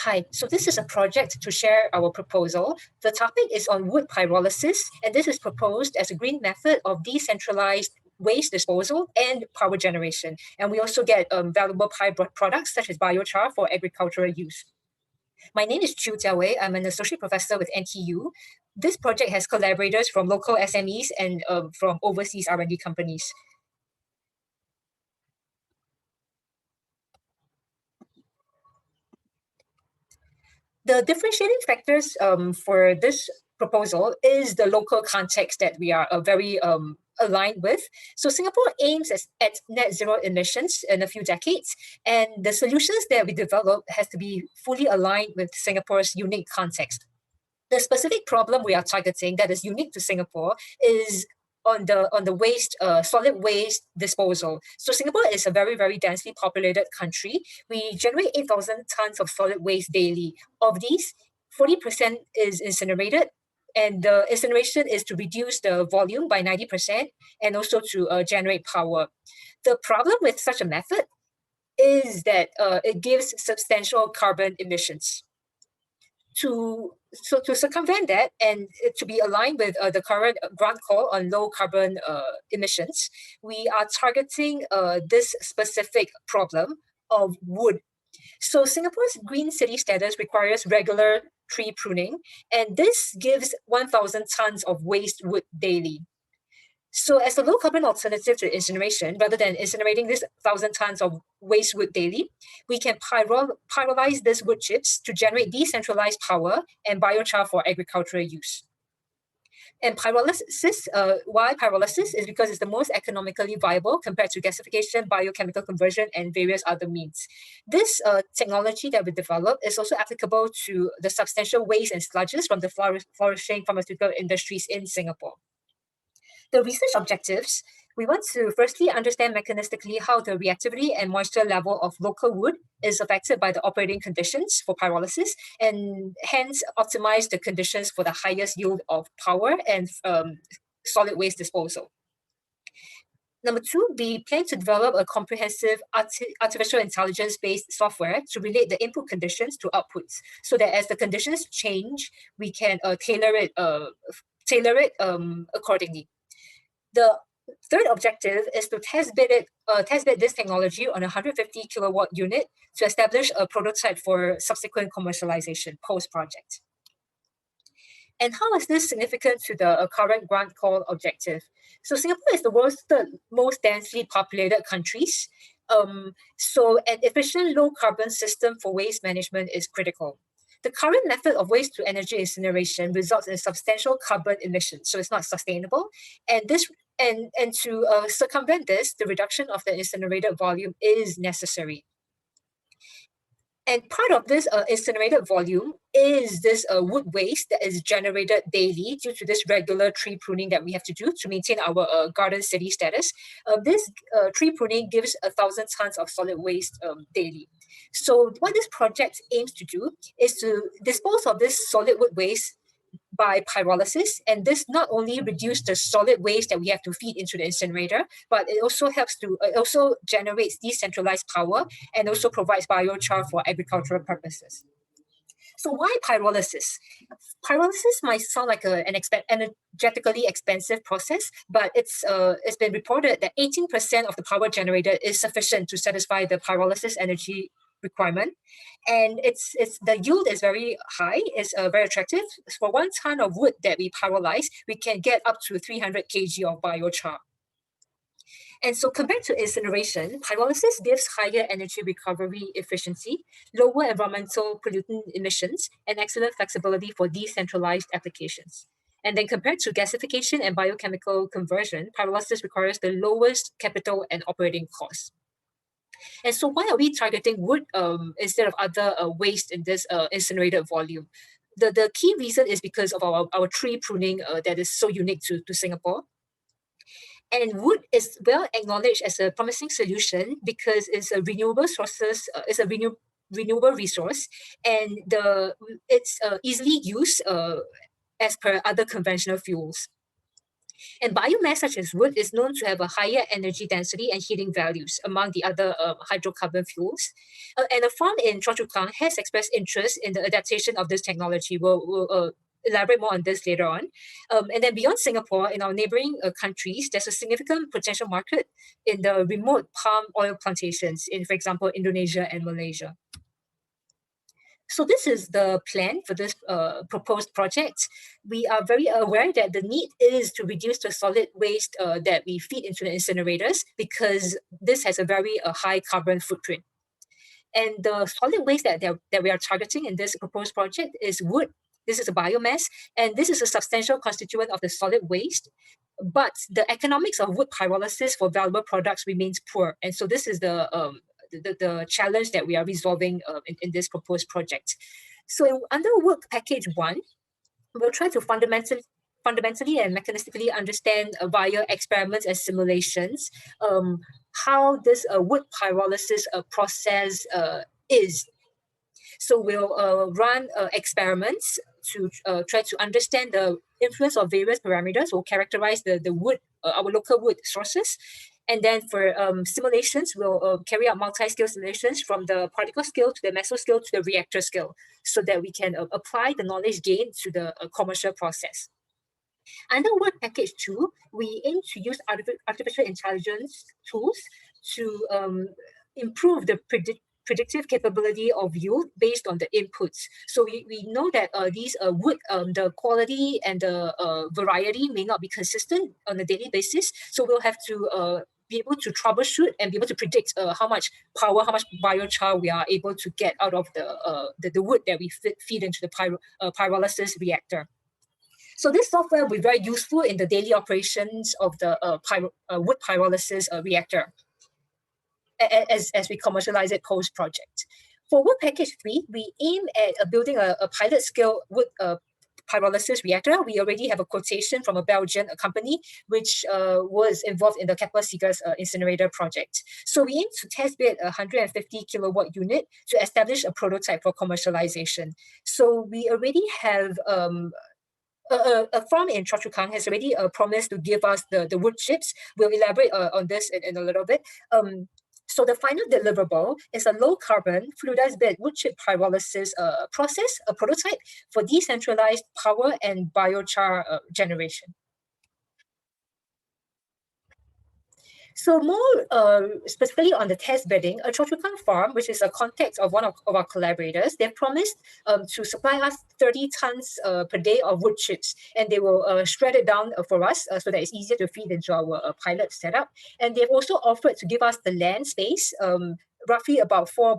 Hi, so this is a project to share our proposal. The topic is on wood pyrolysis, and this is proposed as a green method of decentralized waste disposal and power generation. And we also get valuable products such as biochar for agricultural use. My name is Chu Jiawei. I'm an associate professor with NTU. This project has collaborators from local SMEs and from overseas R&D companies. The differentiating factors for this proposal is the local context that we are very aligned with. So Singapore aims at net zero emissions in a few decades, and the solutions that we develop has to be fully aligned with Singapore's unique context. The specific problem we are targeting that is unique to Singapore is on the waste solid waste disposal. So Singapore is a very densely populated country. We generate 8,000 tons of solid waste daily. Of these, 40% is incinerated, and the incineration is to reduce the volume by 90% and also to generate power. The problem with such a method is that it gives substantial carbon emissions. To circumvent that and to be aligned with the current grant call on low carbon emissions, we are targeting this specific problem of wood. So Singapore's green city status requires regular tree pruning, and this gives 1,000 tons of waste wood daily. So as a low carbon alternative to incineration, rather than incinerating this 1,000 tons of waste wood daily, we can pyrolyze these wood chips to generate decentralized power and biochar for agricultural use. And pyrolysis, why pyrolysis? Is because it's the most economically viable compared to gasification, biochemical conversion, and various other means. This technology that we developed is also applicable to the substantial waste and sludges from the flourishing pharmaceutical industries in Singapore. The research objectives, we want to firstly understand mechanistically how the reactivity and moisture level of local wood is affected by the operating conditions for pyrolysis, and hence optimize the conditions for the highest yield of power and solid waste disposal. Number two, we plan to develop a comprehensive artificial intelligence-based software to relate the input conditions to outputs, so that as the conditions change, we can tailor it accordingly. The third objective is to test bed this technology on a 150 kilowatt unit to establish a prototype for subsequent commercialization post-project. And how is this significant to the current grant call objective? So Singapore is the world's third most densely populated countries. So an efficient low carbon system for waste management is critical. The current method of waste to energy incineration results in substantial carbon emissions, so it's not sustainable. And to circumvent this, the reduction of the incinerated volume is necessary. And part of this incinerated volume is this wood waste that is generated daily due to this regular tree pruning that we have to do to maintain our garden city status. This tree pruning gives 1,000 tons of solid waste daily. So what this project aims to do is to dispose of this solid wood waste by pyrolysis, and this not only reduces the solid waste that we have to feed into the incinerator, but it also generates decentralized power and also provides biochar for agricultural purposes. So why pyrolysis? Pyrolysis might sound like an energetically expensive process, but it's been reported that 18% of the power generated is sufficient to satisfy the pyrolysis energy requirement, and the yield is very high. It's very attractive. For 1 ton of wood that we pyrolyze, we can get up to 300 kg of biochar. And so compared to incineration, pyrolysis gives higher energy recovery efficiency, lower environmental pollutant emissions, and excellent flexibility for decentralized applications. And then compared to gasification and biochemical conversion, pyrolysis requires the lowest capital and operating costs. And so why are we targeting wood instead of other waste in this incinerated volume? The key reason is because of our tree pruning that is so unique to Singapore. And wood is well acknowledged as a promising solution because it's a renewable renewable resource, and it's easily used as per other conventional fuels. And biomass such as wood is known to have a higher energy density and heating values among the other hydrocarbon fuels. And a farm in Choa Chu Kang has expressed interest in the adaptation of this technology. We'll elaborate more on this later on. And then beyond Singapore, in our neighboring countries, there's a significant potential market in the remote palm oil plantations in, for example, Indonesia and Malaysia. So this is the plan for this proposed project. We are very aware that the need is to reduce the solid waste that we feed into the incinerators because this has a very high carbon footprint. And the solid waste that we are targeting in this proposed project is wood. This is a biomass, and this is a substantial constituent of the solid waste. But the economics of wood pyrolysis for valuable products remains poor. And so this is the challenge that we are resolving in this proposed project. So under work package 1, we'll try to fundamentally and mechanistically understand via experiments and simulations how this wood pyrolysis process is. So we'll run experiments to try to understand the influence of various parameters. We'll characterize the wood, our local wood sources. And then for simulations, we'll carry out multi-scale simulations from the particle scale to the mesoscale to the reactor scale so that we can apply the knowledge gained to the commercial process. Under work package 2, we aim to use artificial intelligence tools to improve the predictive capability of yield based on the inputs. So we know that these wood, the quality and the variety may not be consistent on a daily basis. So we'll have to be able to troubleshoot and be able to predict how much power, how much biochar we are able to get out of the wood that we feed into the pyrolysis reactor. So this software will be very useful in the daily operations of the wood pyrolysis reactor as we commercialize it post-project. For work package 3, we aim at building a pilot scale wood pyrolysis reactor. We already have a quotation from a Belgian company which was involved in the Kepler-Seeger's incinerator project. So we aim to test bed a 150 kilowatt unit to establish a prototype for commercialization. So we already have a farm in Choa Chu Kang has already promised to give us the wood chips. We'll elaborate on this in a little bit. So the final deliverable is a low-carbon fluidized bed wood chip pyrolysis process, a prototype for decentralized power and biochar generation. So more specifically on the test bedding, a Choa Chu Kang farm, which is a contact of one of our collaborators, they've promised to supply us 30 tons per day of wood chips, and they will shred it down for us so that it's easier to feed into our pilot setup. And they've also offered to give us the land space, roughly about 4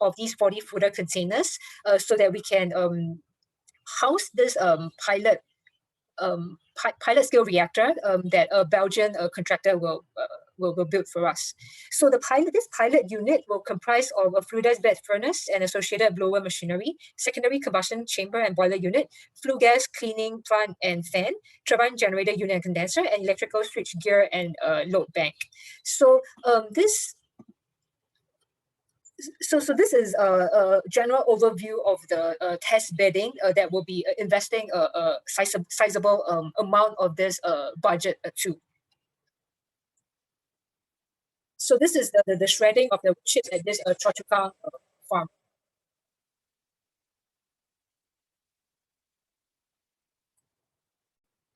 of these 40-footer containers, so that we can house this pilot scale reactor that a Belgian contractor will build for us. So this pilot unit will comprise of a fluidized bed furnace and associated blower machinery, secondary combustion chamber and boiler unit, flue gas cleaning plant and fan, turbine generator unit and condenser, and electrical switch gear and load bank. So this is a general overview of the test bedding that will be investing a sizable amount of this budget too. So this is the shredding of the chips at this Choa Chu Kang farm.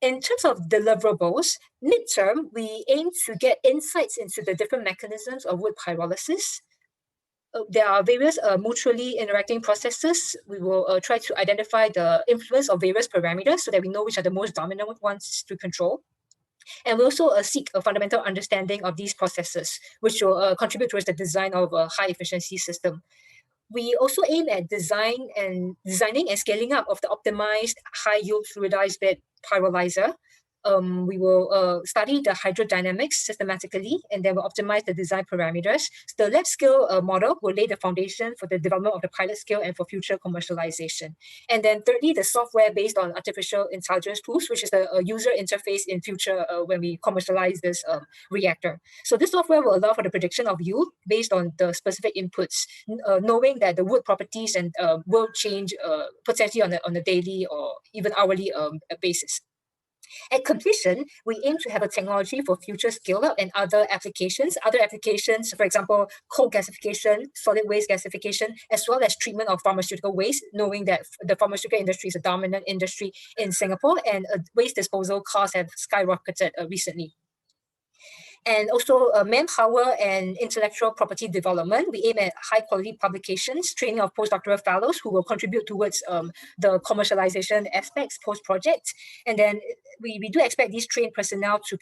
In terms of deliverables, midterm, we aim to get insights into the different mechanisms of wood pyrolysis. There are various mutually interacting processes. We will try to identify the influence of various parameters so that we know which are the most dominant ones to control. And we also seek a fundamental understanding of these processes, which will contribute towards the design of a high efficiency system. We also aim at designing and scaling up of the optimized high yield fluidized bed pyrolyzer. We will study the hydrodynamics systematically, and then we'll optimize the design parameters. The lab scale model will lay the foundation for the development of the pilot scale and for future commercialization. And then thirdly, the software based on artificial intelligence tools, which is a user interface in future when we commercialize this reactor. So this software will allow for the prediction of yield based on the specific inputs, knowing that the wood properties and will change potentially on a daily or even hourly basis. At completion, we aim to have a technology for future scale-up and other applications. Other applications, for example, coal gasification, solid waste gasification, as well as treatment of pharmaceutical waste, knowing that the pharmaceutical industry is a dominant industry in Singapore and waste disposal costs have skyrocketed recently. And also manpower and intellectual property development. We aim at high quality publications, training of postdoctoral fellows who will contribute towards the commercialization aspects post-project. And then we do expect these trained personnel to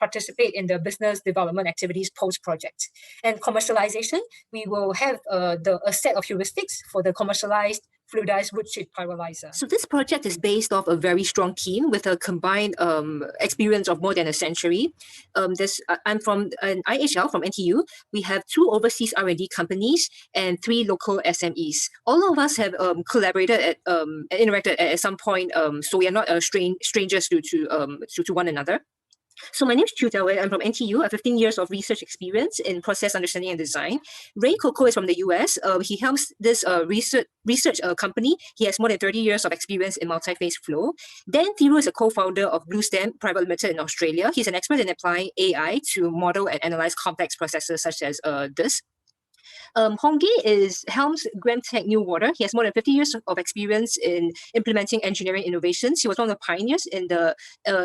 participate in the business development activities post-project. And commercialization, we will have a set of heuristics for the commercialized fluidized wood chip pyrolyzer. So this project is based off a very strong team with a combined experience of more than a century. I'm from an IHL from NTU. We have 2 overseas R&D companies and 3 local SMEs. All of us have collaborated and interacted at some point, so we are not strangers to one another. So my name is Chu Delway. I'm from NTU. I have 15 years of research experience in process understanding and design. Ray Coco is from the US. He helps this research company. He has more than 30 years of experience in multi-phase flow. Dan Thiru is a co-founder of Bluestem Private Limited in Australia. He's an expert in applying AI to model and analyze complex processes such as this. Hongge is helms Gramtech New Water. He has more than 50 years of experience in implementing engineering innovations. He was one of the pioneers in the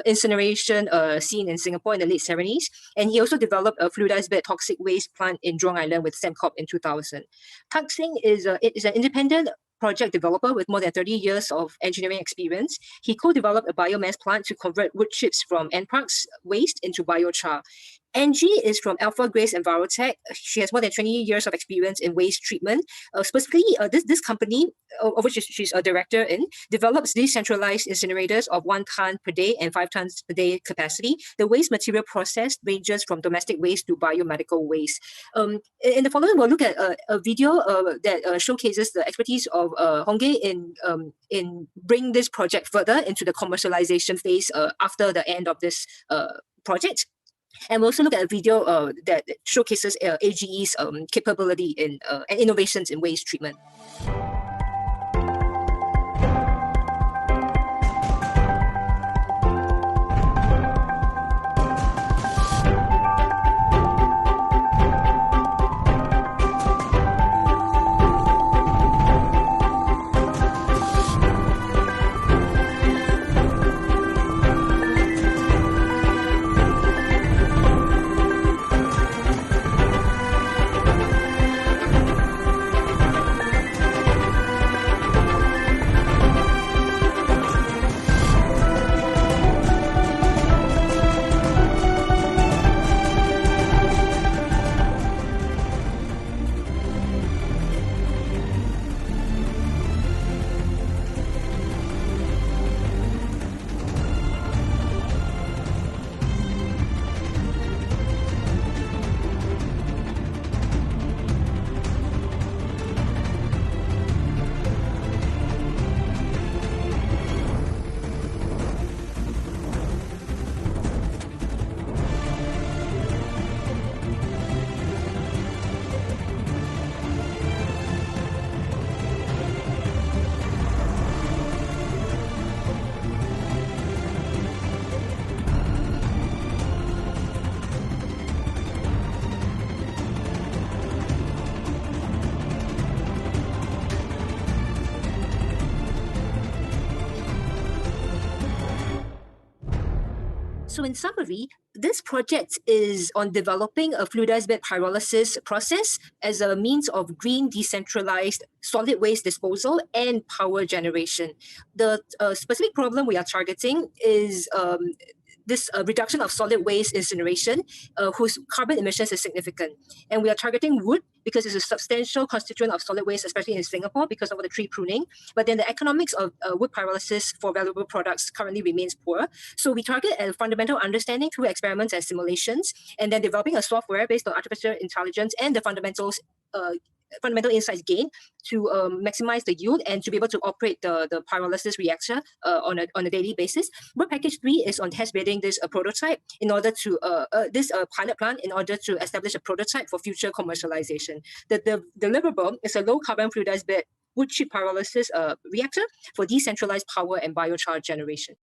incineration scene in Singapore in the late 70s. And he also developed a fluidized bed toxic waste plant in Jurong Island with Sembcorp in 2000. Tak Sing is an independent project developer with more than 30 years of engineering experience. He co-developed a biomass plant to convert wood chips from NParks waste into biochar. Angie is from Alpha Grace Envirotech. She has more than 20 years of experience in waste treatment. Specifically, this company, of which she's a director in, develops decentralized incinerators of 1 ton per day and 5 tons per day capacity. The waste material processed ranges from domestic waste to biomedical waste. In the following, we'll look at a video that showcases the expertise of Hongge in bringing this project further into the commercialization phase after the end of this project. And we'll also look at a video that showcases AGE's capability in and innovations in waste treatment. So in summary, this project is on developing a fluidized bed pyrolysis process as a means of green decentralized solid waste disposal and power generation. The specific problem we are targeting is this reduction of solid waste incineration, whose carbon emissions is significant. And we are targeting wood because it's a substantial constituent of solid waste, especially in Singapore because of the tree pruning. But then the economics of wood pyrolysis for valuable products currently remains poor. So we target a fundamental understanding through experiments and simulations, and then developing a software based on artificial intelligence and the fundamental insights gained to maximize the yield and to be able to operate the pyrolysis reactor on a daily basis. Work package 3 is on test bedding this prototype in order to this pilot plant in order to establish a prototype for future commercialization. The deliverable is a low carbon fluidized bed wood chip pyrolysis reactor for decentralized power and biochar generation.